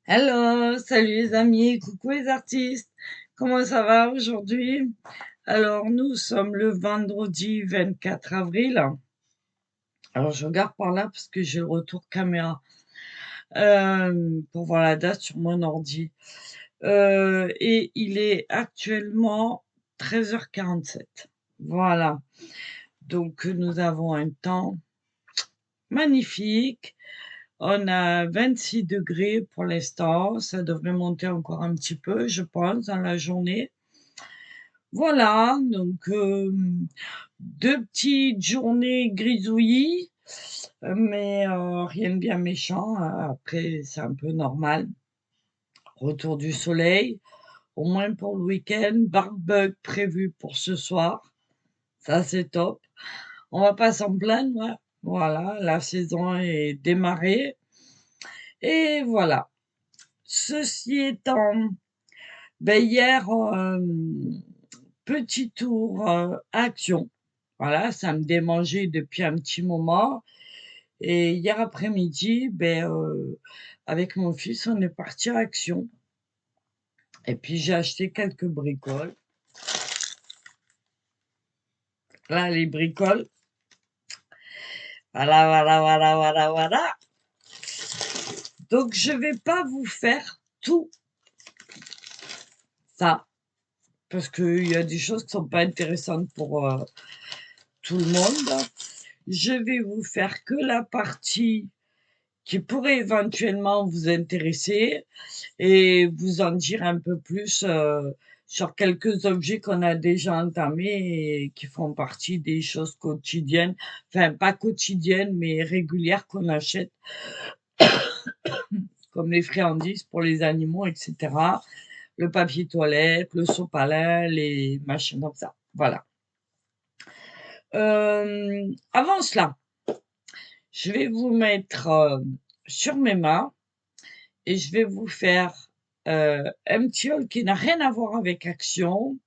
Hello, salut les amis, coucou les artistes, comment ça va aujourd'hui? Alors nous sommes le vendredi 24 avril. Alors je regarde par là parce que j'ai le retour caméra pour voir la date sur mon ordi. Et il est actuellement 13h47. Voilà, donc nous avons un temps magnifique. On a 26 degrés pour l'instant, ça devrait monter encore un petit peu, je pense, dans la journée. Voilà, donc 2 petites journées grisouillis, mais rien de bien méchant, après c'est un peu normal. Retour du soleil, au moins pour le week-end, barbecue prévu pour ce soir, ça c'est top. On va pas s'en plaindre, hein. Voilà, la saison est démarrée et voilà. Ceci étant, hier, petit tour, Action. Voilà, ça me démangeait depuis un petit moment et hier après-midi, avec mon fils, on est parti à Action et puis j'ai acheté quelques bricoles. Là, les bricoles, voilà, voilà, voilà, voilà, voilà. Donc je vais pas vous faire tout ça parce qu'il y a des choses qui sont pas intéressantes pour, tout le monde. Je vais vous faire que la partie qui pourrait éventuellement vous intéresser et vous en dire un peu plus, sur quelques objets qu'on a déjà entamés et qui font partie des choses quotidiennes, enfin pas quotidiennes, mais régulières qu'on achète, comme les friandises pour les animaux et cetera, le papier toilette, le sopalin, les machins comme ça, voilà. Avant cela, je vais vous mettre, sur mes mains et je vais vous faire, un petit haul qui n'a rien à voir avec Action,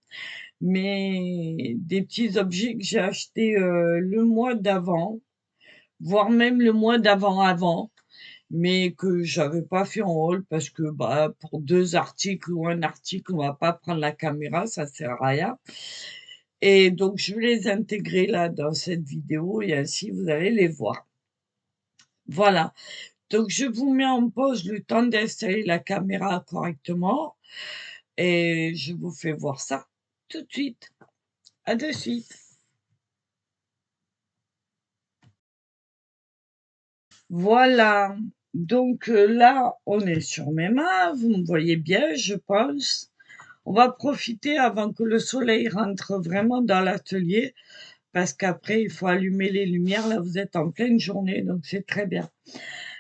mais des petits objets que j'ai achetés, le mois d'avant, voire même le mois d'avant-avant, mais que j'avais pas fait en haul parce que, pour 2 articles ou un article, on va pas prendre la caméra, ça sert à rien et donc je vais les intégrer là dans cette vidéo et ainsi vous allez les voir. Voilà, donc je vous mets en pause le temps d'installer la caméra correctement et je vous fais voir ça tout de suite. À de suite. Voilà, donc là, on est sur mes mains, vous me voyez bien, je pense. On va profiter avant que le soleil rentre vraiment dans l'atelier, parce qu'après, il faut allumer les lumières. Là, vous êtes en pleine journée, donc c'est très bien.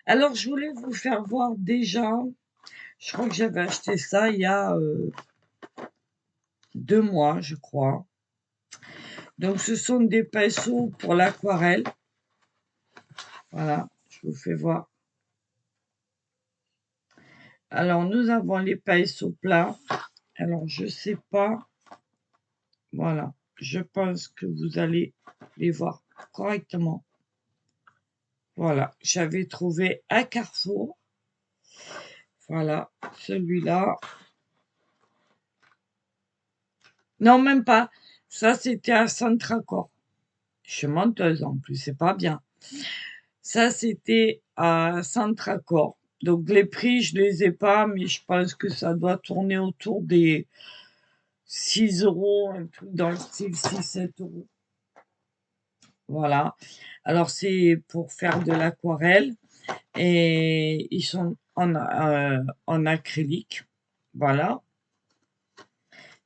Alors, je voulais vous faire voir déjà, je crois que j'avais acheté ça il y a 2 mois, je crois. Donc, ce sont des pinceaux pour l'aquarelle. Voilà, je vous fais voir. Alors, nous avons les pinceaux plats. Alors, je sais pas. Voilà, je pense que vous allez les voir correctement. Voilà, j'avais trouvé à Carrefour. Voilà, celui-là. Non, même pas. Ça, c'était à Centracor. Je suis menteuse en plus, c'est pas bien. Ça, c'était à Centracor. Donc, les prix, je les ai pas, mais je pense que ça doit tourner autour des 6 euros, un truc dans le style 6 7 euros. Voilà. Alors, c'est pour faire de l'aquarelle et ils sont en acrylique. Voilà.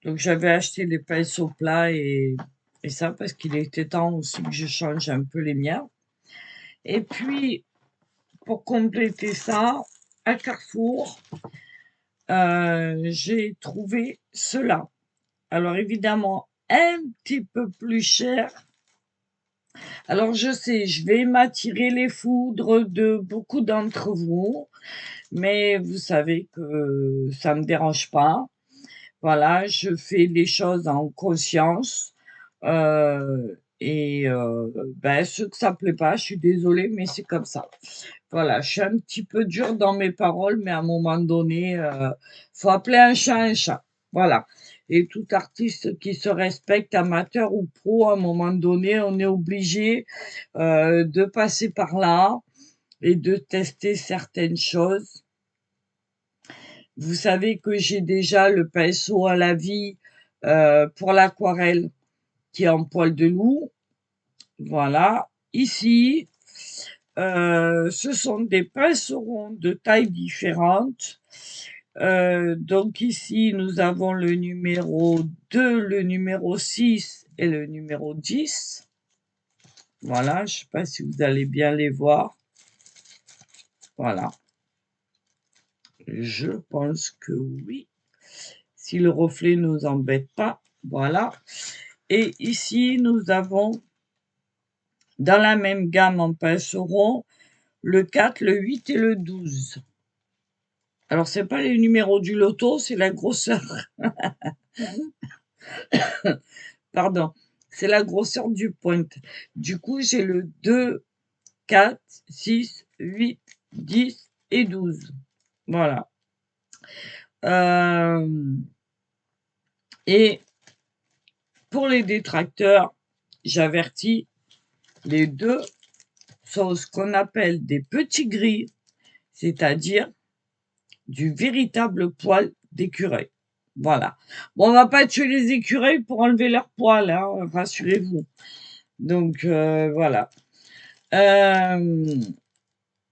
Donc, j'avais acheté les pinceaux plats et ça parce qu'il était temps aussi que je change un peu les miens. Et puis, pour compléter ça, à Carrefour, j'ai trouvé cela. Alors évidemment, un petit peu plus cher. Alors je sais, je vais m'attirer les foudres de beaucoup d'entre vous, mais vous savez que ça me dérange pas. Voilà, je fais les choses en conscience, Et ben, ceux que ça plaît pas, je suis désolée, mais c'est comme ça. Voilà, je suis un petit peu dure dans mes paroles, mais à un moment donné, faut appeler un chat un chat. Voilà. Et tout artiste qui se respecte, amateur ou pro, à un moment donné, on est obligé de passer par là et de tester certaines choses. Vous savez que j'ai déjà le pinceau à la vie pour l'aquarelle qui est en poil de loup. Voilà. Ici, ce sont des pinceaux ronds de tailles différentes. Donc ici, nous avons le numéro 2, le numéro 6 et le numéro 10. Voilà, je ne sais pas si vous allez bien les voir. Voilà. Je pense que oui. Si le reflet ne nous embête pas. Voilà. Et ici, nous avons dans la même gamme en pinceau rond, le 4, le 8 et le 12. Alors, c'est pas les numéros du loto, c'est la grosseur. Pardon, c'est la grosseur du point. Du coup, j'ai le 2, 4, 6, 8, 10 et 12. Voilà. Et pour les détracteurs, j'avertis, les deux sont ce qu'on appelle des petits gris, c'est-à-dire du véritable poil d'écureuil. Voilà. Bon, on va pas tuer les écureuils pour enlever leurs poils, hein, rassurez-vous. Donc, voilà.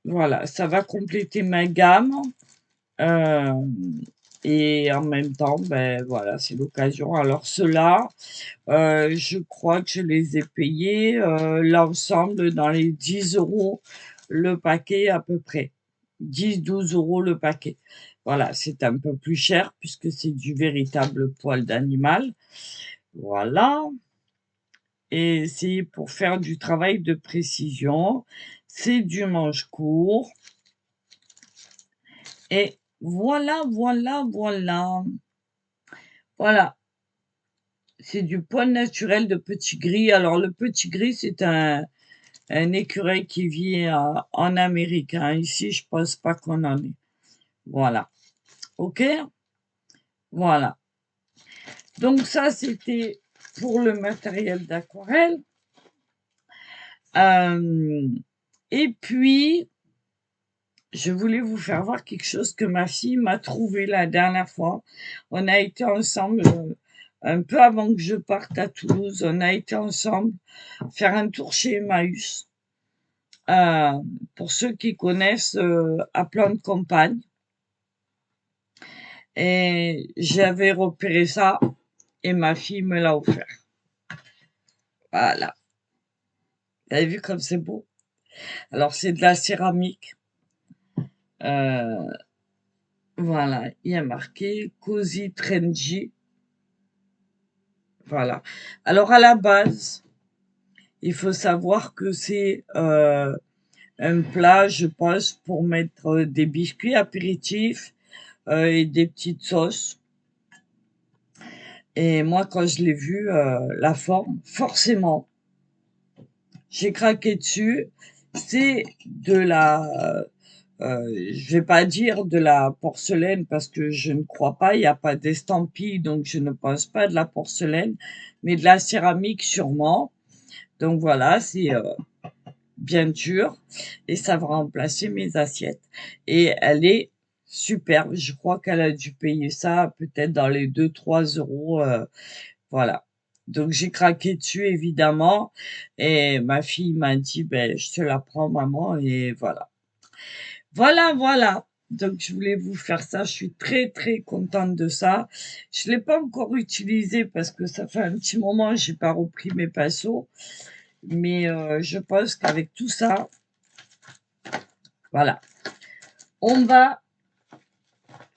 Voilà, ça va compléter ma gamme. Et en même temps, ben voilà, c'est l'occasion. Alors ceux-là, je crois que je les ai payés l'ensemble dans les 10 € le paquet à peu près. 10-12 € le paquet. Voilà, c'est un peu plus cher puisque c'est du véritable poil d'animal. Voilà. Et c'est pour faire du travail de précision. C'est du manche court. Et voilà, voilà, voilà. Voilà. C'est du poil naturel de petit gris. Alors, le petit gris, c'est un écureuil qui vit en Amérique, hein. Ici, je pense pas qu'on en ait. Voilà. OK? Voilà. Donc ça, c'était pour le matériel d'aquarelle. Et puis, je voulais vous faire voir quelque chose que ma fille m'a trouvé la dernière fois. On a été ensemble, un peu avant que je parte à Toulouse, on a été ensemble faire un tour chez Emmaüs. Pour ceux qui connaissent, à Plan de Campagne. Et j'avais repéré ça et ma fille me l'a offert. Voilà. Vous avez vu comme c'est beau? Alors, c'est de la céramique. Voilà, il y a marqué Cozy Trendy. Voilà. Alors, à la base, il faut savoir que c'est un plat, je pense, pour mettre des biscuits apéritifs et des petites sauces. Et moi, quand je l'ai vu, la forme, forcément, j'ai craqué dessus. C'est de la, je vais pas dire de la porcelaine parce que je ne crois pas, il n'y a pas d'estampille, donc je ne pense pas de la porcelaine, mais de la céramique sûrement. Donc voilà, c'est bien dur et ça va remplacer mes assiettes. Et elle est superbe. Je crois qu'elle a dû payer ça peut-être dans les 2-3 €. Voilà. Donc j'ai craqué dessus évidemment et ma fille m'a dit: «Ben je te la prends maman» et voilà. Voilà, voilà. Donc je voulais vous faire ça. Je suis très, très contente de ça. Je l'ai pas encore utilisé parce que ça fait un petit moment, j'ai pas repris mes pinceaux. Mais je pense qu'avec tout ça, voilà, on va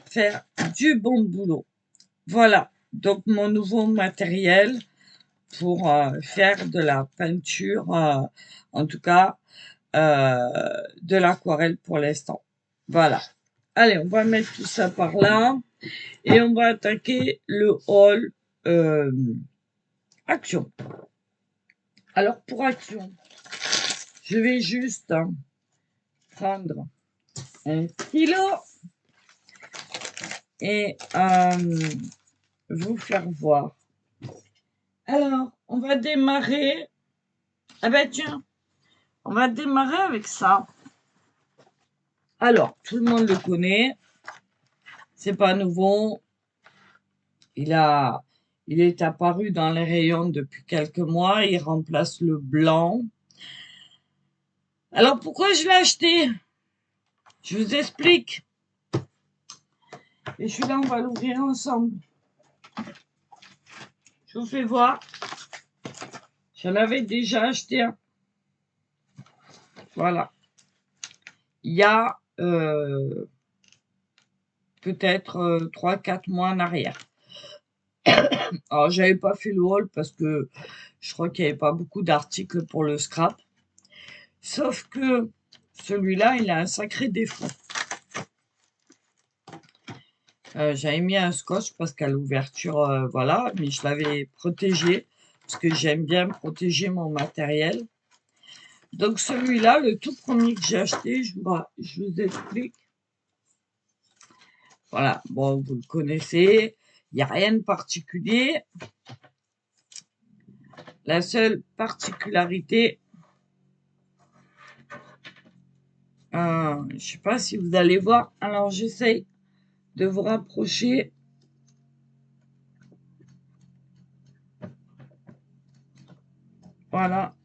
faire du bon boulot. Voilà, donc mon nouveau matériel pour faire de la peinture, en tout cas de l'aquarelle pour l'instant. Voilà. Allez, on va mettre tout ça par là et on va attaquer le haul action. Alors, pour action, je vais juste prendre un stylo et vous faire voir. Alors, on va démarrer. Ah ben tiens, on va démarrer avec ça. Alors, tout le monde le connaît. C'est pas nouveau. Il est apparu dans les rayons depuis quelques mois. Il remplace le blanc. Alors, pourquoi je l'ai acheté? Je vous explique. Et celui-là, on va l'ouvrir ensemble. Je vous fais voir. J'en avais déjà acheté un. Voilà. Il y a peut-être 3-4 mois en arrière. Alors, j'avais pas fait le haul parce que je crois qu'il n'y avait pas beaucoup d'articles pour le scrap. Sauf que celui-là, il a un sacré défaut. J'avais mis un scotch parce qu'à l'ouverture, voilà, mais je l'avais protégé parce que j'aime bien protéger mon matériel. Donc celui-là, le tout premier que j'ai acheté, je vous explique. Voilà, bon, vous le connaissez, il n'y a rien de particulier. La seule particularité, je ne sais pas si vous allez voir, alors j'essaye de vous rapprocher. Voilà.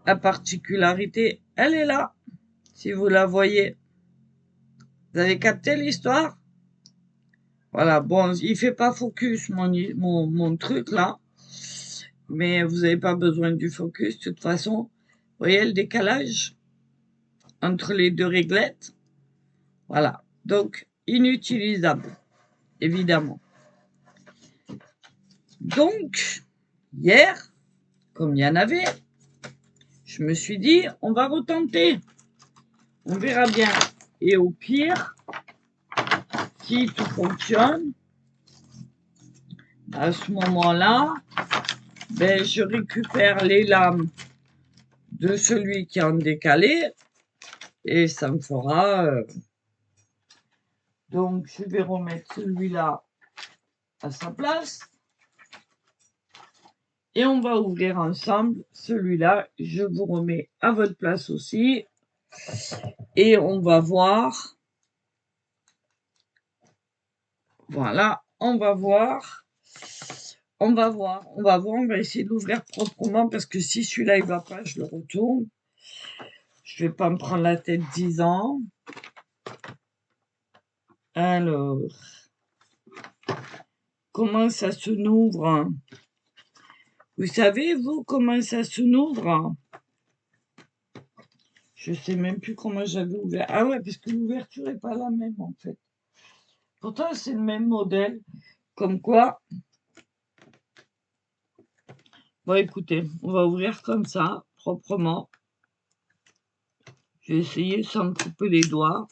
La particularité, elle est là, si vous la voyez. Vous avez capté l'histoire? Voilà, bon, il fait pas focus mon truc là, mais vous n'avez pas besoin du focus de toute façon. Vous voyez le décalage entre les deux réglettes? Voilà, donc inutilisable, évidemment. Donc, hier, comme il y en avait, je me suis dit, on va retenter. On verra bien. Et au pire, si tout fonctionne, à ce moment-là, ben, je récupère les lames de celui qui est en décalé et ça me fera... Donc, je vais remettre celui-là à sa place. Et on va ouvrir ensemble celui-là. Je vous remets à votre place aussi. Et on va voir. Voilà, on va voir. On va essayer de l'ouvrir proprement parce que si celui-là il va pas, je le retourne. Je vais pas me prendre la tête 10 ans. Alors, comment ça se n'ouvre? Vous savez, vous, comment ça se n'ouvre? Je sais même plus comment j'avais ouvert. Ah ouais, parce que l'ouverture est pas la même en fait. Pourtant, c'est le même modèle. Comme quoi. Bon, écoutez, on va ouvrir comme ça, proprement. Je vais essayer sans me couper les doigts.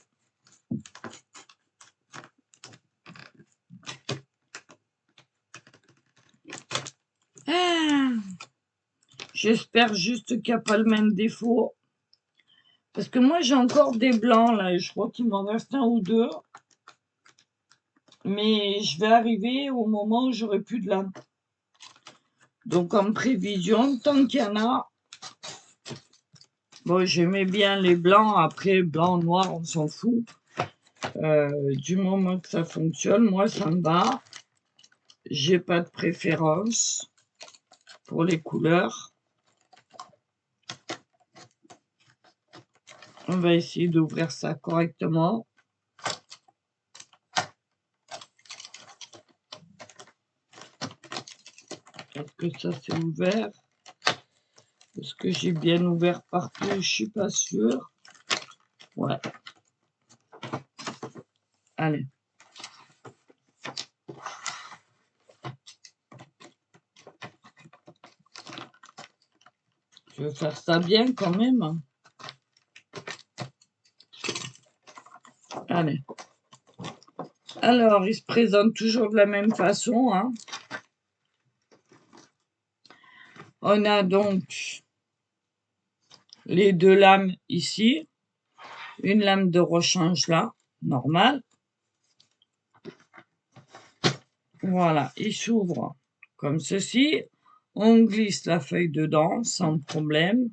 Ah, j'espère juste qu'il n'y a pas le même défaut. Parce que moi, j'ai encore des blancs, là, et je crois qu'il m'en reste un ou deux. Mais je vais arriver au moment où j'aurai plus de lames. Donc, en prévision, tant qu'il y en a... Bon, j'aimais bien les blancs. Après, blanc, noir, on s'en fout. Du moment que ça fonctionne, moi, ça me va. J'ai pas de préférence pour les couleurs. On va essayer d'ouvrir ça correctement. Est-ce que ça s'est ouvert? Est-ce que j'ai bien ouvert partout? Je suis pas sûre. Ouais. Allez. Je vais faire ça bien quand même. Allez. Alors, il se présente toujours de la même façon. Hein. On a donc les deux lames ici. Une lame de rechange là, normale. Voilà, il s'ouvre comme ceci. On glisse la feuille dedans sans problème.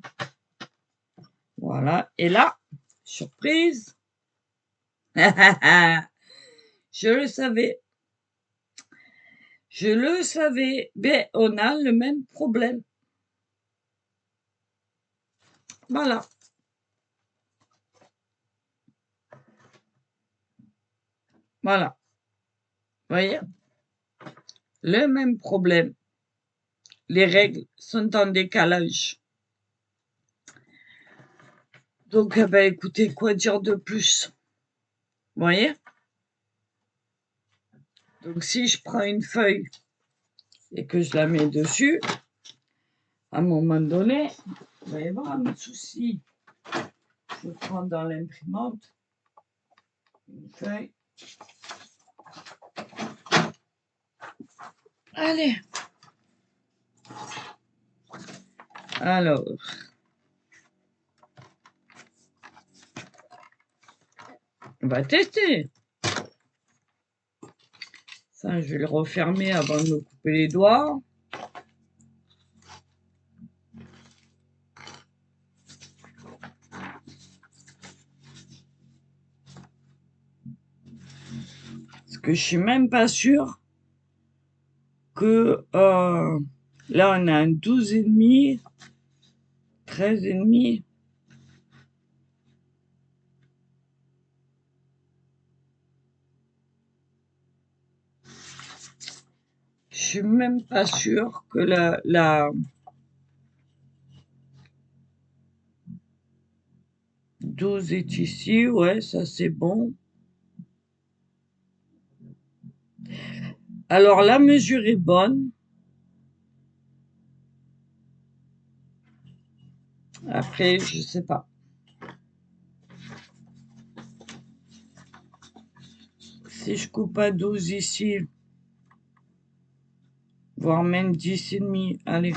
Voilà, et là, surprise. Je le savais. Je le savais. Mais on a le même problème. Voilà. Voilà. Vous voyez? Le même problème. Les règles sont en décalage. Donc, ben, écoutez, quoi dire de plus? Vous voyez? Donc, si je prends une feuille et que je la mets dessus, à un moment donné, il va y avoir un souci. Je prends dans l'imprimante une feuille. Allez. Alors. On va tester. Ça, je vais le refermer avant de me couper les doigts. Parce que je suis même pas sûre que là on a un 12,5, 13,5. Je suis même pas sûre que la 12 est ici. Ouais, ça c'est bon. Alors la mesure est bonne. Après, je sais pas. Si je coupe à 12 ici, voire même 10,5, allez.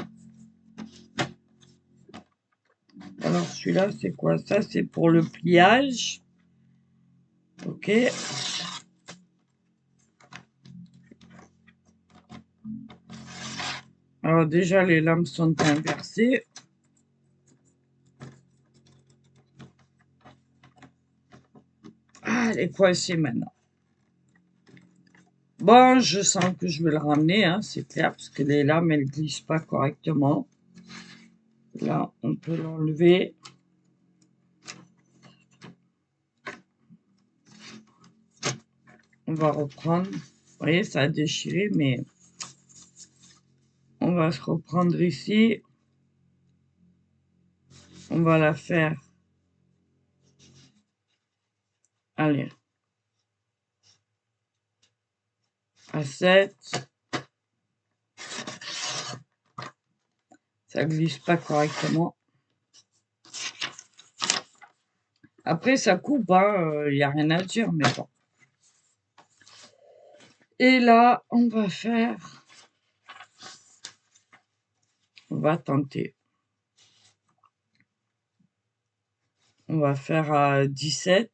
Alors celui-là, c'est quoi? Ça, c'est pour le pliage. Ok. Alors déjà, les lames sont inversées. Ah, elle est coincée maintenant. Bon, je sens que je vais le ramener, hein, c'est clair, parce que les lames, elles glissent pas correctement. Là, on peut l'enlever. On va reprendre. Vous voyez, ça a déchiré, mais on va se reprendre ici. On va la faire. Allez. À 7. Ça glisse pas correctement. Après, ça coupe, hein, y a rien à dire, mais bon. Et là, on va faire... On va tenter. On va faire à 17.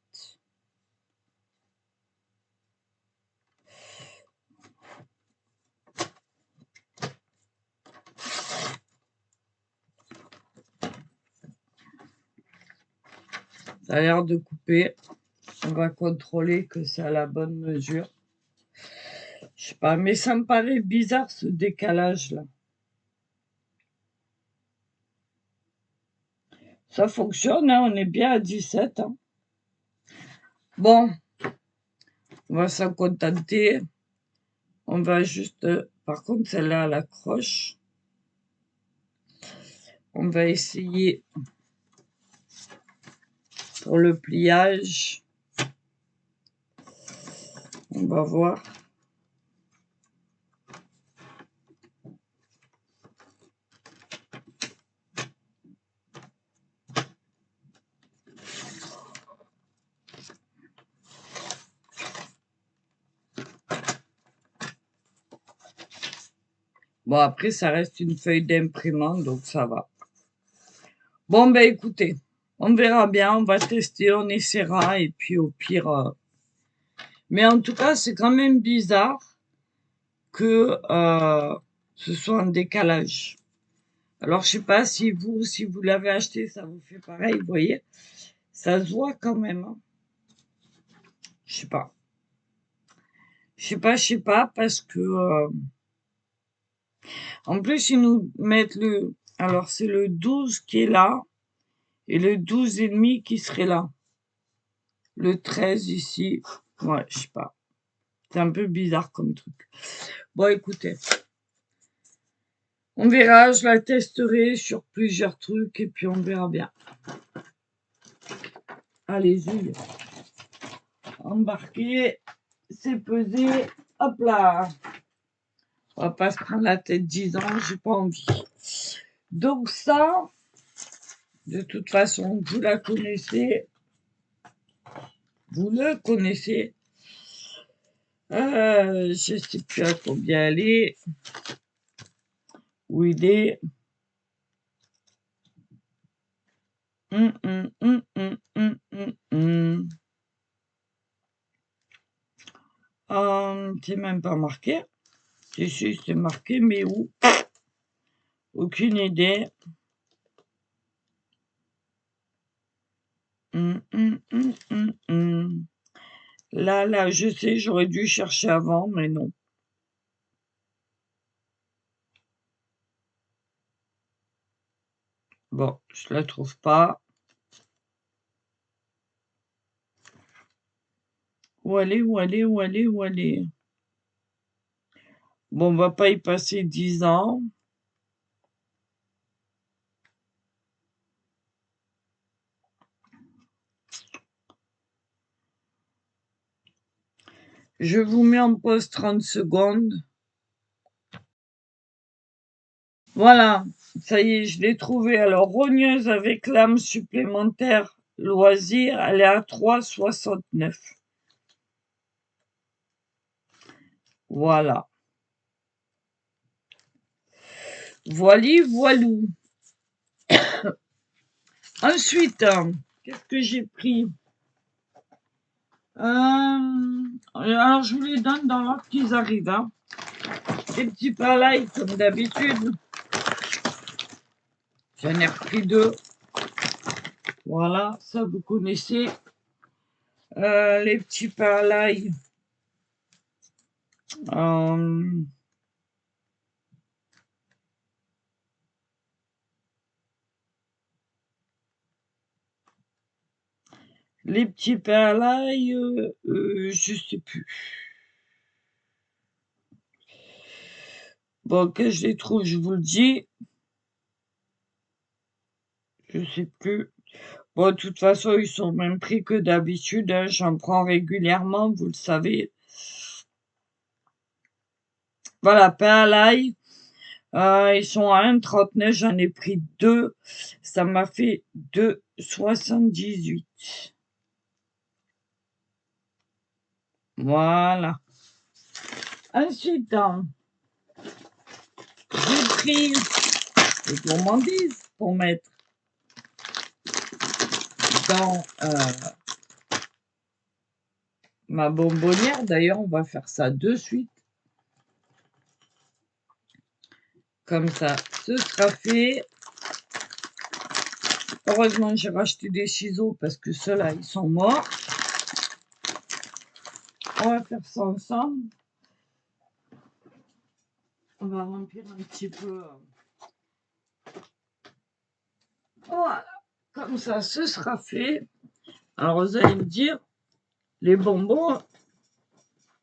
Ça a l'air de couper. On va contrôler que c'est à la bonne mesure. Je sais pas, mais ça me paraît bizarre ce décalage-là. Ça fonctionne, hein, on est bien à 17. Hein. Bon, on va s'en contenter. On va juste... par contre, celle-là, elle accroche. On va essayer pour le pliage. On va voir. Bon, après, ça reste une feuille d'imprimante, donc ça va. Bon, ben écoutez, on verra bien, on va tester, on essaiera, et puis au pire... Mais en tout cas, c'est quand même bizarre que ce soit en décalage. Alors, je sais pas si vous l'avez acheté, ça vous fait pareil, vous voyez. Ça se voit quand même. Hein. Je sais pas. Je sais pas, parce que... en plus, ils nous mettent le... Alors, c'est le 12 qui est là, et le 12,5 qui serait là. Le 13 ici. Ouais, je sais pas. C'est un peu bizarre comme truc. Bon, écoutez. On verra, je la testerai sur plusieurs trucs, et puis on verra bien. Allez-y. Embarquer, c'est pesé. Hop là. On va pas se prendre la tête 10 ans, j'ai pas envie. Donc ça, de toute façon, vous la connaissez. Vous le connaissez. Je sais plus à combien elle est. Où il est. C'est même pas marqué. Si, si, c'est marqué, mais où? Aucune idée. Là, je sais, j'aurais dû chercher avant, mais non. Bon, je la trouve pas. Où elle est, où elle est, où elle est, où elle est? Bon, on va pas y passer 10 ans. Je vous mets en pause 30 secondes. Voilà, ça y est, je l'ai trouvée. Alors, rogneuse avec lame supplémentaire loisir, elle est à 3,69. Voilà. Voili, voilou. Ensuite, qu'est-ce que j'ai pris? Alors, je vous les donne dans l'ordre qu'ils arrivent. Hein. Des petits palailles, comme d'habitude. J'en ai repris 2. Voilà, ça vous connaissez. Les petits palailles. Les petits palailles, je sais plus. Bon, que je les trouve, je vous le dis. Je sais plus. Bon, de toute façon, ils sont au même prix que d'habitude. Hein. J'en prends régulièrement, vous le savez. Voilà, pain à l'ail. Ils sont à 1,39. J'en ai pris 2. Ça m'a fait 2,78. Voilà. Ensuite, j'ai pris les gourmandises pour mettre dans ma bonbonnière. D'ailleurs, on va faire ça de suite. Comme ça, ce sera fait. Heureusement, j'ai racheté des ciseaux parce que ceux-là, ils sont morts. On va faire ça ensemble. On va remplir un petit peu. Voilà. Comme ça, ce sera fait. Alors, vous allez me dire, les bonbons,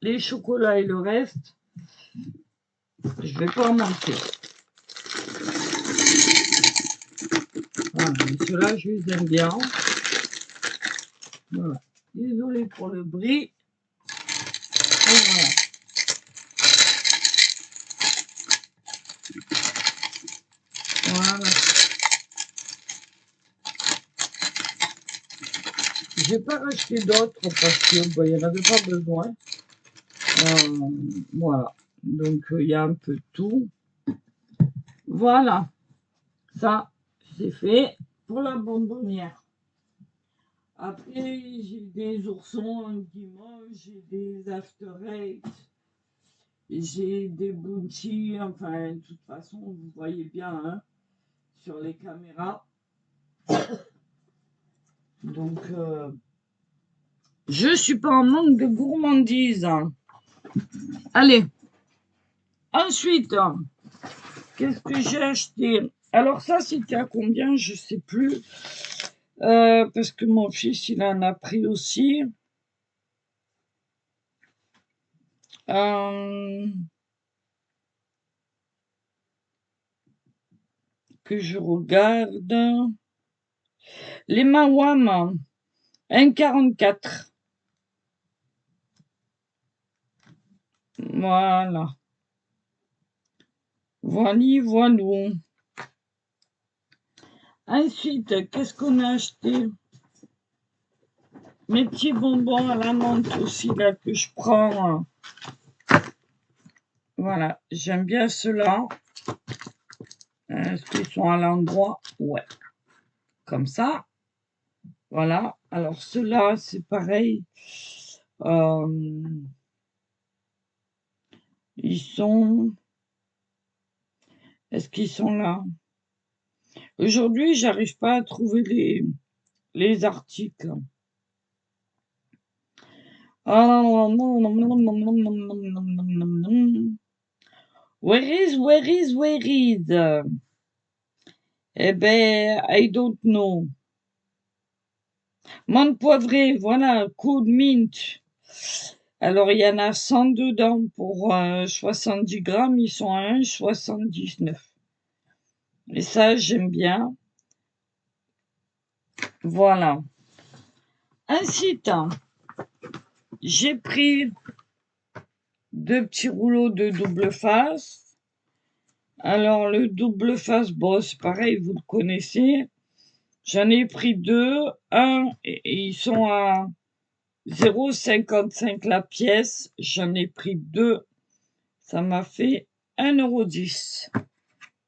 les chocolats et le reste, je vais pas en manquer. Voilà, ceux-là, je les aime bien. Voilà. Désolée pour le bruit. Et voilà. Voilà. J'ai pas racheté d'autres parce que il n'y en avait pas besoin. Voilà. Donc il y a un peu de tout. Voilà, ça, c'est fait pour la bonbonnière. Après, j'ai des oursons un dimanche, j'ai des after eight, j'ai des bounty, enfin, de toute façon, vous voyez bien hein, sur les caméras. Donc, je suis pas en manque de gourmandise. Allez, ensuite, qu'est-ce que j'ai acheté? Alors ça, c'était à combien? Je sais plus. Parce que mon fils, il en a pris aussi. Que je regarde. Les Mawam, 1,44. Voilà. Voilà. Ensuite, qu'est-ce qu'on a acheté? Mes petits bonbons à la menthe aussi, là, que je prends. Voilà, j'aime bien ceux-là. Est-ce qu'ils sont à l'endroit? Ouais. Comme ça. Voilà. Alors, ceux-là, c'est pareil. Ils sont... Est-ce qu'ils sont là? Aujourd'hui, j'arrive pas à trouver les articles. Where is? Eh ben, I don't know. Menthe poivrée, voilà, cool mint. Alors, il y en a 100 dedans pour 70 grammes, ils sont à 1,79. Et ça, j'aime bien. Voilà. Ensuite, j'ai pris 2 petits rouleaux de double face. Alors, le double face, bon, c'est pareil, vous le connaissez. J'en ai pris 2. Un, et ils sont à 0,55 la pièce. J'en ai pris 2. Ça m'a fait 1,10 €.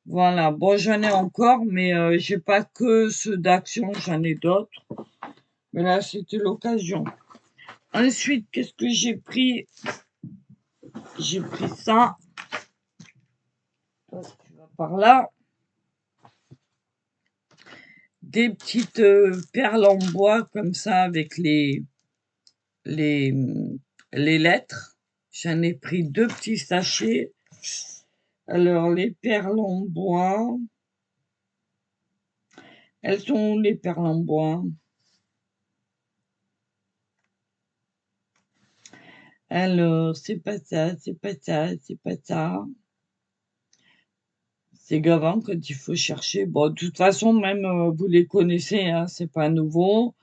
Voilà. Bon, j'en ai encore, mais j'ai pas que ceux d'Action, j'en ai d'autres. Mais là, c'était l'occasion. Ensuite, qu'est-ce que j'ai pris? J'ai pris ça. Toi, tu vas par là. Des petites perles en bois comme ça avec les lettres. J'en ai pris 2 petits sachets. Alors, les perles en bois. Elles sont où, les perles en bois? Alors, c'est pas ça, c'est pas ça, c'est pas ça. C'est gavant quand il faut chercher. Bon, de toute façon, même vous les connaissez, hein, c'est pas nouveau.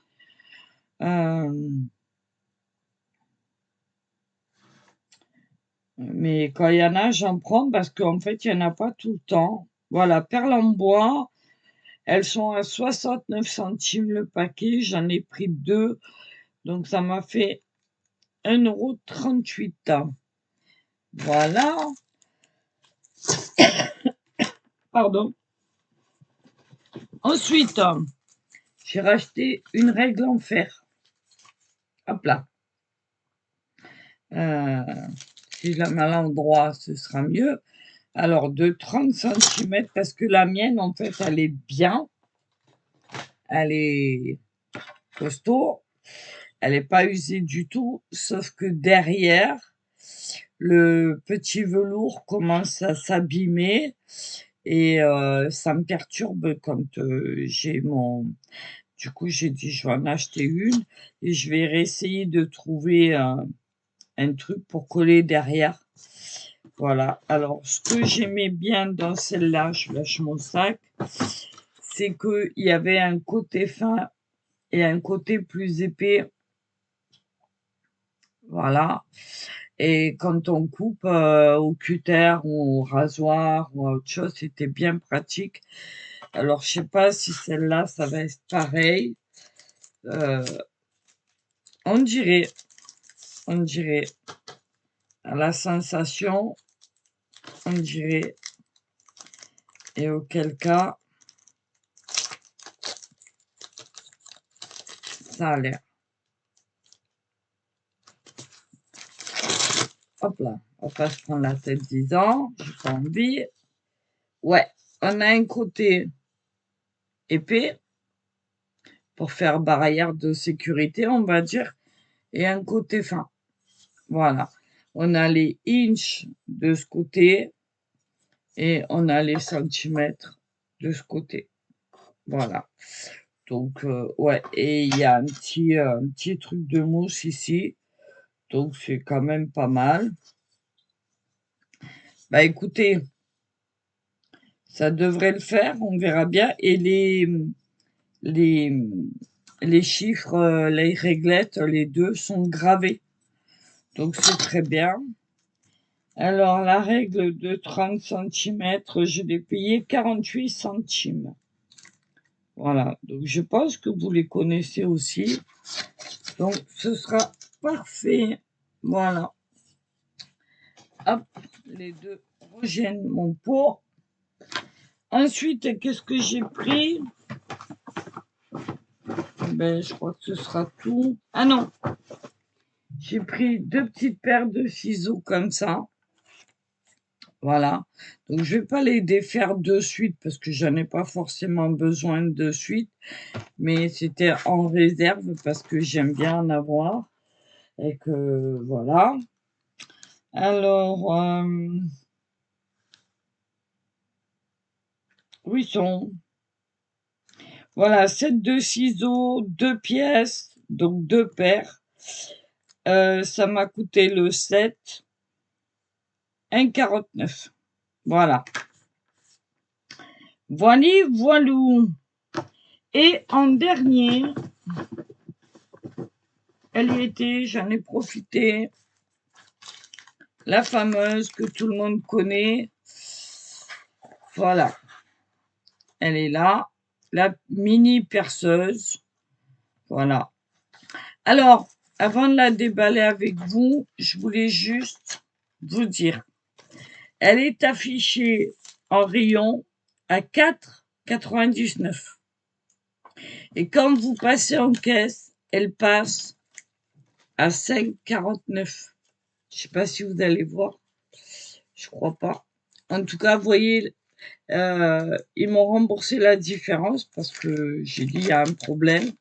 Mais quand il y en a, j'en prends parce qu'en fait, il n'y en a pas tout le temps. Voilà, perles en bois. Elles sont à 69 centimes le paquet. J'en ai pris 2. Donc, ça m'a fait 1,38 €. Voilà. Pardon. Ensuite, j'ai racheté une règle en fer. Hop là. Si je la mets à l'endroit, ce sera mieux. Alors, de 30 cm, parce que la mienne, en fait, elle est bien. Elle est costaud. Elle n'est pas usée du tout, sauf que derrière, le petit velours commence à s'abîmer et ça me perturbe quand j'ai mon... Du coup, j'ai dit, je vais en acheter une et je vais réessayer de trouver un truc pour coller derrière. Voilà. Alors, ce que j'aimais bien dans celle-là, je lâche mon sac, c'est qu'il y avait un côté fin et un côté plus épais. Voilà. Et quand on coupe au cutter ou au rasoir ou à autre chose, c'était bien pratique. Alors, je sais pas si celle-là, ça va être pareil. On dirait, à la sensation, on dirait. Et auquel cas, ça a l'air. Hop là, on va pas se prendre la tête 10 ans, j'ai pas envie. Ouais, on a un côté épais pour faire barrière de sécurité, on va dire, et un côté fin. Voilà. On a les inches de ce côté et on a les centimètres de ce côté. Voilà. Donc, ouais, et il y a un petit truc de mousse ici. Donc, c'est quand même pas mal. Bah, écoutez, ça devrait le faire, on verra bien. Et les, les chiffres, les réglettes, les deux sont gravés. Donc, c'est très bien. Alors, la règle de 30 centimètres, je l'ai payé 48 centimes. Voilà, donc je pense que vous les connaissez aussi. Donc, ce sera parfait. Voilà. Hop, les deux rejoignent mon pot. Ensuite, qu'est-ce que j'ai pris? Ben, je crois que ce sera tout. Ah non, j'ai pris 2 petites paires de ciseaux comme ça. Voilà. Donc, je vais pas les défaire de suite parce que j'en ai pas forcément besoin de suite. Mais c'était en réserve parce que j'aime bien en avoir. Et que, voilà. Alors, où ils sont? Voilà, 7 de ciseaux, 2 pièces, donc 2 paires. Ça m'a coûté le 7, 1,49. Voilà. Voili, voilou. Et en dernier, elle y était, j'en ai profité. La fameuse que tout le monde connaît. Voilà. Elle est là. La mini perceuse. Voilà. Alors, avant de la déballer avec vous, je voulais juste vous dire, elle est affichée en rayon à 4,99. Et quand vous passez en caisse, elle passe à 5,49. Je sais pas si vous allez voir. Je crois pas. En tout cas, vous voyez, ils m'ont remboursé la différence parce que j'ai dit il y a un problème.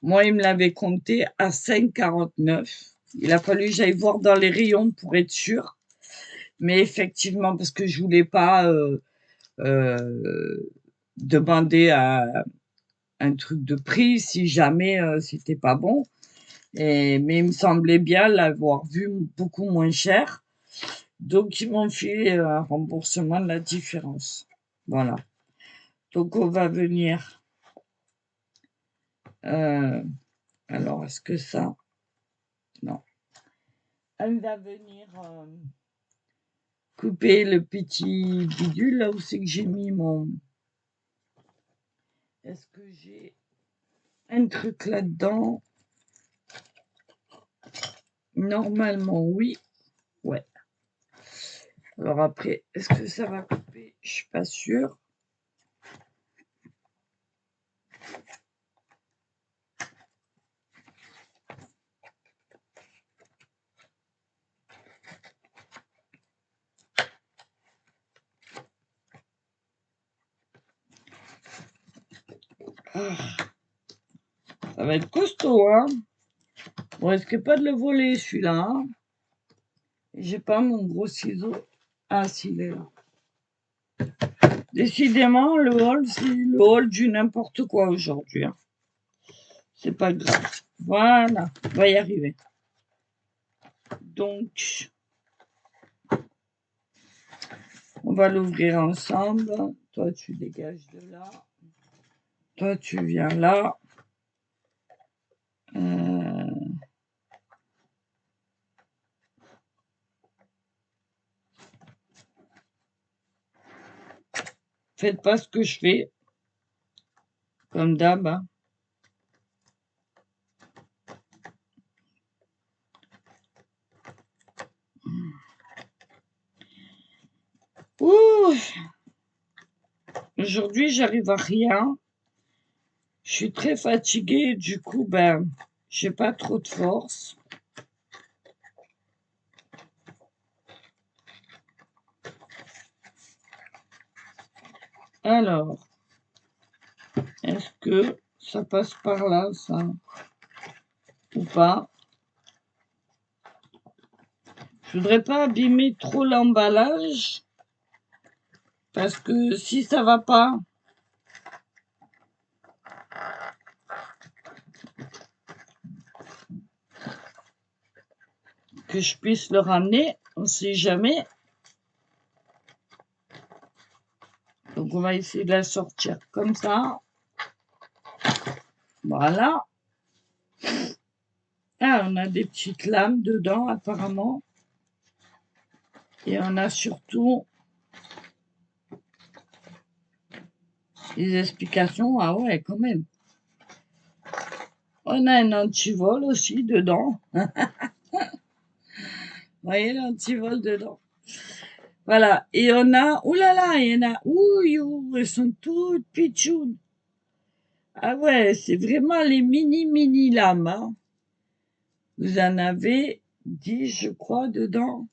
Moi, ils me l'avaient compté à 5,49. Il a fallu que j'aille voir dans les rayons pour être sûre. Mais effectivement, parce que je voulais pas demander un truc de prix si jamais c'était pas bon. Mais il me semblait bien l'avoir vu beaucoup moins cher. Donc, ils m'ont fait un remboursement de la différence. Voilà. Donc, on va venir. Alors, est-ce que ça? Non. On va venir couper le petit bidule là où c'est que j'ai mis mon. Est-ce que j'ai un truc là-dedans? Normalement, oui. Ouais. Alors après, est-ce que ça va couper? Je suis pas sûre. Ah, ça va être costaud, hein? On risque pas de le voler, celui-là. Hein? J'ai pas mon gros ciseau. Ah, s'il est là. Décidément, le haul, c'est le haul du n'importe quoi aujourd'hui. Hein. C'est pas grave. Voilà, on va y arriver. Donc, on va l'ouvrir ensemble. Toi, tu dégages de là. Toi, tu viens là. Faites pas ce que je fais, comme d'hab. Hein. Ouh, Aujourd'hui, j'arrive à rien. Je suis très fatiguée, du coup, ben, j'ai pas trop de force. Alors, est-ce que ça passe par là, ça, ou pas? Je voudrais pas abîmer trop l'emballage, parce que si ça va pas, que je puisse le ramener, on sait jamais. Donc on va essayer de la sortir comme ça. Voilà. Ah, on a des petites lames dedans apparemment. Et on a surtout les explications. Ah ouais, quand même. On a un antivol aussi dedans. Vous voyez l'antivol dedans. Voilà. Et on a... Ouh là là, il y en a... Ouh, elles sont toutes pitchounes. Ah ouais, c'est vraiment les mini lames. Hein. Vous en avez 10, je crois, dedans.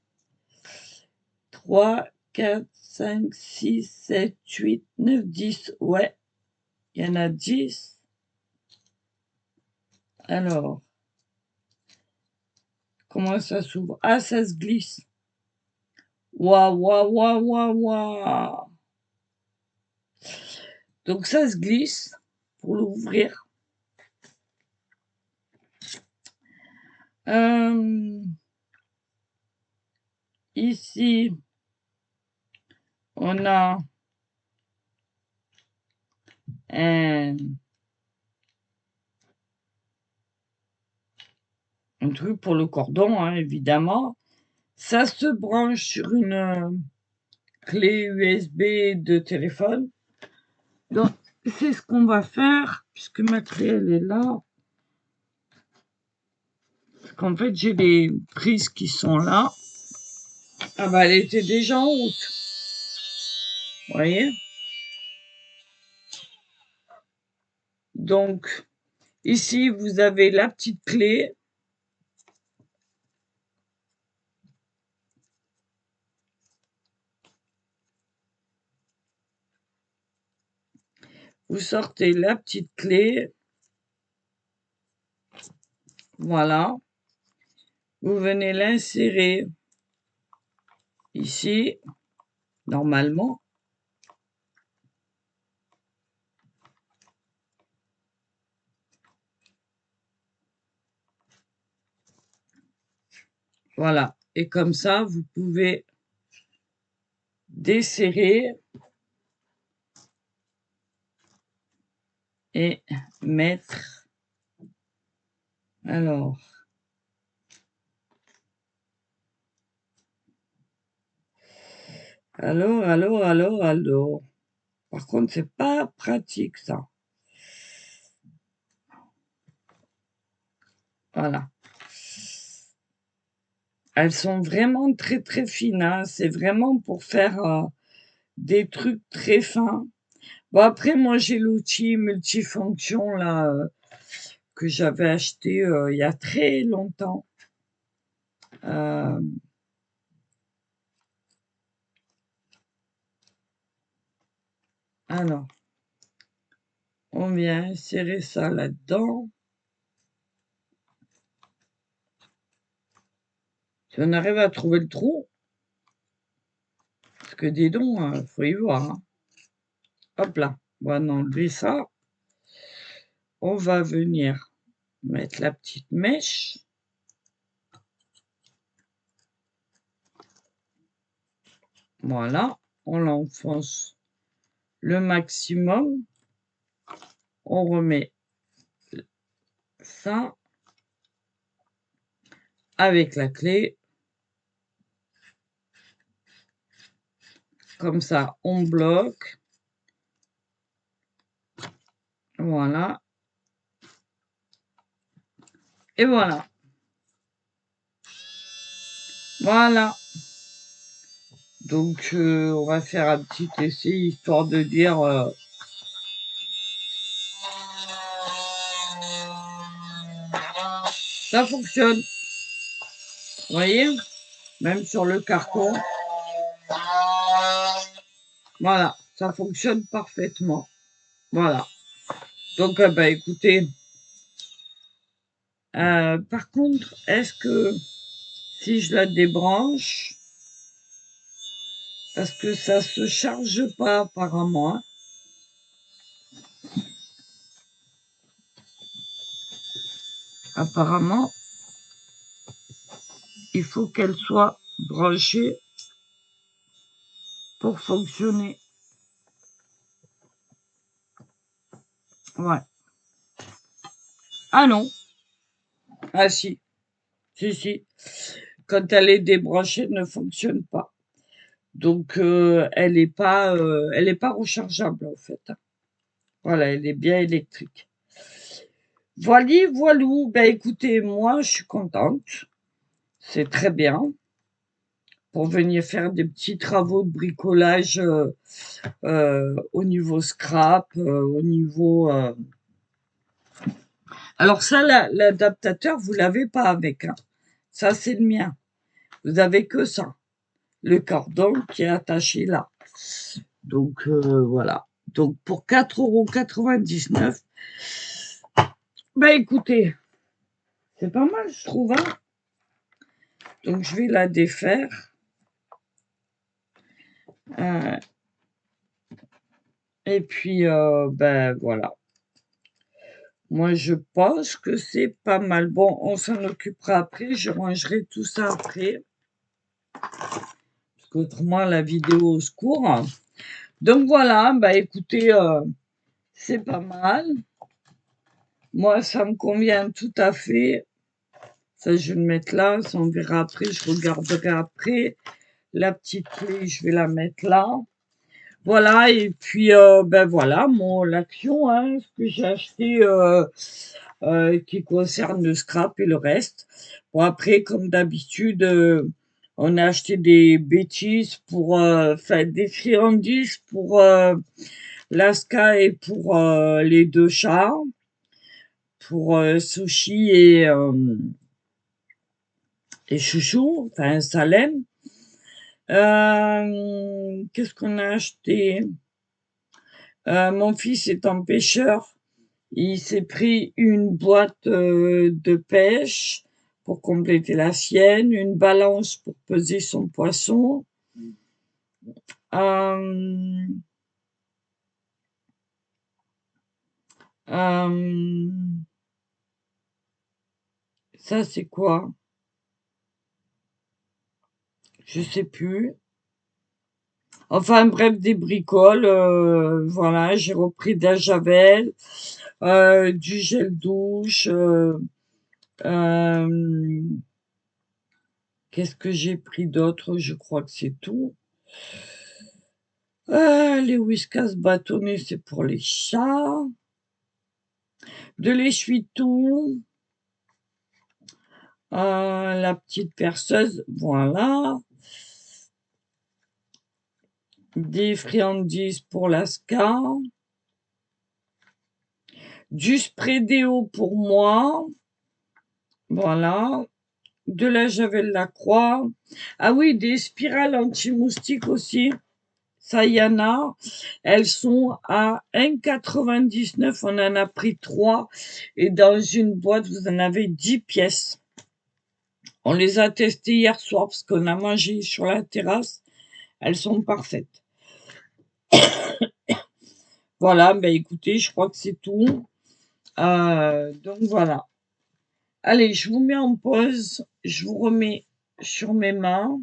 3, 4, 5, 6, 7, 8, 9, 10. Ouais, il y en a 10. Alors, comment ça s'ouvre? Ah, ça se glisse. Waouh, waouh, waouh, waouh, waouh. Donc, ça se glisse pour l'ouvrir. Ici, on a un truc pour le cordon, hein, évidemment. Ça se branche sur une clé USB de téléphone. Donc, c'est ce qu'on va faire, puisque ma clé, elle est là. Parce qu'en fait, j'ai les prises qui sont là. Ah bah, elle était déjà en route. Vous voyez? Donc, ici, vous avez la petite clé. Vous sortez la petite clé. Voilà. Vous venez l'insérer ici, normalement. Voilà. Et comme ça, vous pouvez desserrer et mettre. Alors. Allô. Par contre, c'est pas pratique, ça. Voilà. Elles sont vraiment très, très fines, hein. C'est vraiment pour faire des trucs très fins. Bon, après, moi, j'ai l'outil multifonction, là, que j'avais acheté il y a très longtemps. Alors, on vient insérer ça là-dedans. Si on arrive à trouver le trou, parce que dis donc, faut y voir. Hein. Hop là, on va enlever ça. On va venir mettre la petite mèche. Voilà, on l'enfonce le maximum. On remet ça avec la clé. Comme ça, on bloque. Voilà. Et voilà. Voilà. Donc, on va faire un petit essai, histoire de dire... ça fonctionne. Vous voyez? Même sur le carton. Voilà, ça fonctionne parfaitement. Voilà. Donc, bah, écoutez... par contre, est-ce que si je la débranche, parce que ça se charge pas apparemment, hein. Apparemment, il faut qu'elle soit branchée pour fonctionner. Ouais. Ah non. Ah si. Si. Quand elle est débranchée, elle ne fonctionne pas. Donc, elle n'est pas rechargeable, en fait. Voilà, elle est bien électrique. Voilou. Ben, écoutez, moi, je suis contente. C'est très bien. Pour venir faire des petits travaux de bricolage au niveau scrap, au niveau... Alors ça, l'adaptateur, vous l'avez pas avec. Hein. Ça, c'est le mien. Vous avez que ça. Le cordon qui est attaché là. Donc, voilà. Donc, pour 4,99 €, ben écoutez, c'est pas mal, je trouve. Hein. Donc, je vais la défaire. Et puis, ben voilà. Moi, je pense que c'est pas mal. Bon, on s'en occupera après. Je rangerai tout ça après. Parce qu'autrement, la vidéo au secours. Donc voilà, bah écoutez, c'est pas mal. Moi, ça me convient tout à fait. Ça, je vais le mettre là. Ça, on verra après. Je regarderai après. La petite clé, je vais la mettre là. Voilà, et puis, ben voilà, l'action, hein, ce que j'ai acheté qui concerne le scrap et le reste. Bon, après, comme d'habitude, on a acheté des bêtises pour, enfin, des friandises pour Laska et pour les deux chats, pour Sushi et Chouchou, enfin Salem. Qu'est-ce qu'on a acheté? Mon fils étant pêcheur, il s'est pris une boîte de pêche pour compléter la sienne, une balance pour peser son poisson. Euh, euh, ça, c'est quoi? Je sais plus. Enfin, bref, des bricoles. Voilà, j'ai repris de la javel, du gel douche. Euh, Qu'est-ce que j'ai pris d'autre? Je crois que c'est tout. Les Whiskas bâtonnets, c'est pour les chats. De l'essuie-tout. La petite perceuse, voilà. Des friandises pour Laska. Du spray déo pour moi. Voilà. De la javel Lacroix. Ah oui, des spirales anti-moustiques aussi. Ça y en a. Elles sont à 1,99 €. On en a pris 3. Et dans une boîte, vous en avez 10 pièces. On les a testées hier soir parce qu'on a mangé sur la terrasse. Elles sont parfaites. Voilà, ben écoutez, je crois que c'est tout. Donc voilà. Allez, je vous mets en pause. Je vous remets sur mes mains,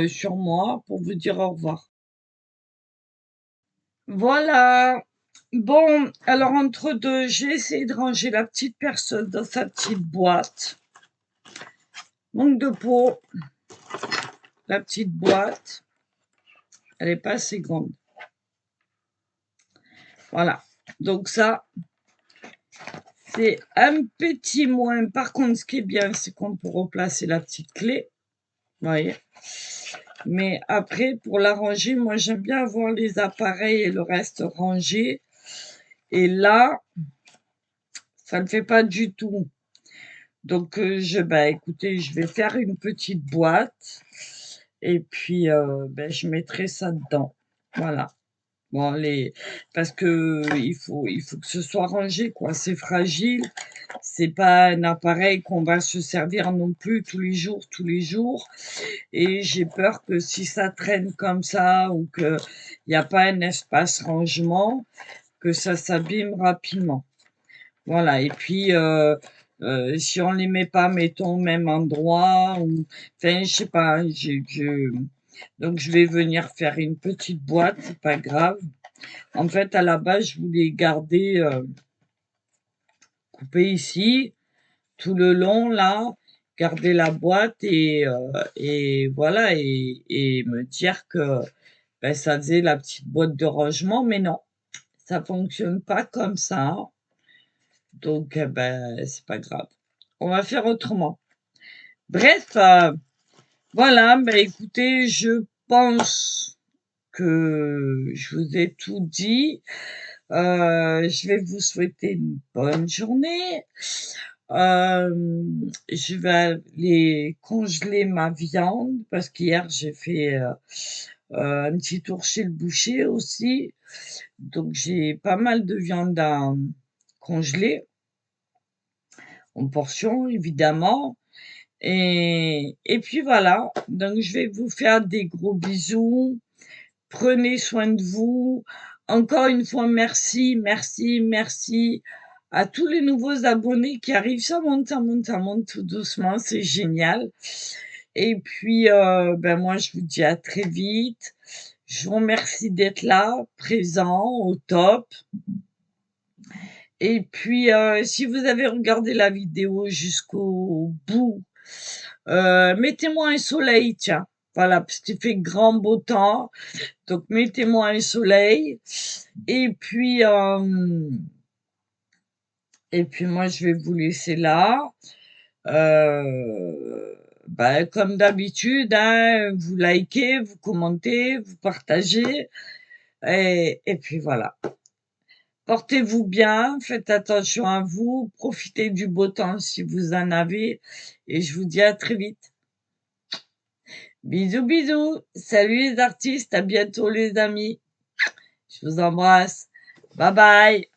sur moi, pour vous dire au revoir. Voilà. Bon, alors entre deux, j'ai essayé de ranger la petite personne dans sa petite boîte. Manque de peau. La petite boîte. Elle n'est pas assez grande. Voilà. Donc ça, c'est un petit moins. Par contre, ce qui est bien, c'est qu'on peut replacer la petite clé. Vous voyez. Mais après, pour la ranger, moi, j'aime bien avoir les appareils et le reste rangé. Et là, ça ne fait pas du tout. Donc, bah, écoutez, je vais faire une petite boîte et puis, ben, je mettrai ça dedans. Voilà. Bon, parce que il faut que ce soit rangé, quoi. C'est fragile. C'est pas un appareil qu'on va se servir non plus tous les jours, tous les jours. Et j'ai peur que si ça traîne comme ça ou que il n'y a pas un espace rangement, que ça s'abîme rapidement. Voilà. Et puis, si on les met pas, mettons, au même endroit, ou, enfin, je sais pas, donc je vais venir faire une petite boîte, c'est pas grave. En fait, à la base, je voulais garder coupé ici, tout le long, là, garder la boîte et voilà, et me dire que ben, ça faisait la petite boîte de rangement, mais non, ça fonctionne pas comme ça. Donc, ben, c'est pas grave. On va faire autrement. Bref, voilà, ben écoutez, je pense que je vous ai tout dit. Je vais vous souhaiter une bonne journée. Je vais aller congeler ma viande parce qu'hier j'ai fait un petit tour chez le boucher aussi. Donc j'ai pas mal de viande à congeler en portions évidemment. Et puis voilà, donc je vais vous faire des gros bisous. Prenez soin de vous. Encore une fois, merci, merci, merci à tous les nouveaux abonnés qui arrivent. Ça monte tout doucement, c'est génial. Et puis, ben moi, je vous dis à très vite. Je vous remercie d'être là, présent, au top. Et puis, si vous avez regardé la vidéo jusqu'au bout, mettez-moi un soleil, tiens. Voilà, parce qu'il fait grand beau temps. Donc, mettez-moi un soleil. Et puis, moi, je vais vous laisser là. Bah, comme d'habitude, hein, vous likez, vous commentez, vous partagez. Et puis voilà. Portez-vous bien, faites attention à vous, profitez du beau temps si vous en avez. Et je vous dis à très vite. Bisous, bisous. Salut les artistes, à bientôt les amis. Je vous embrasse. Bye bye.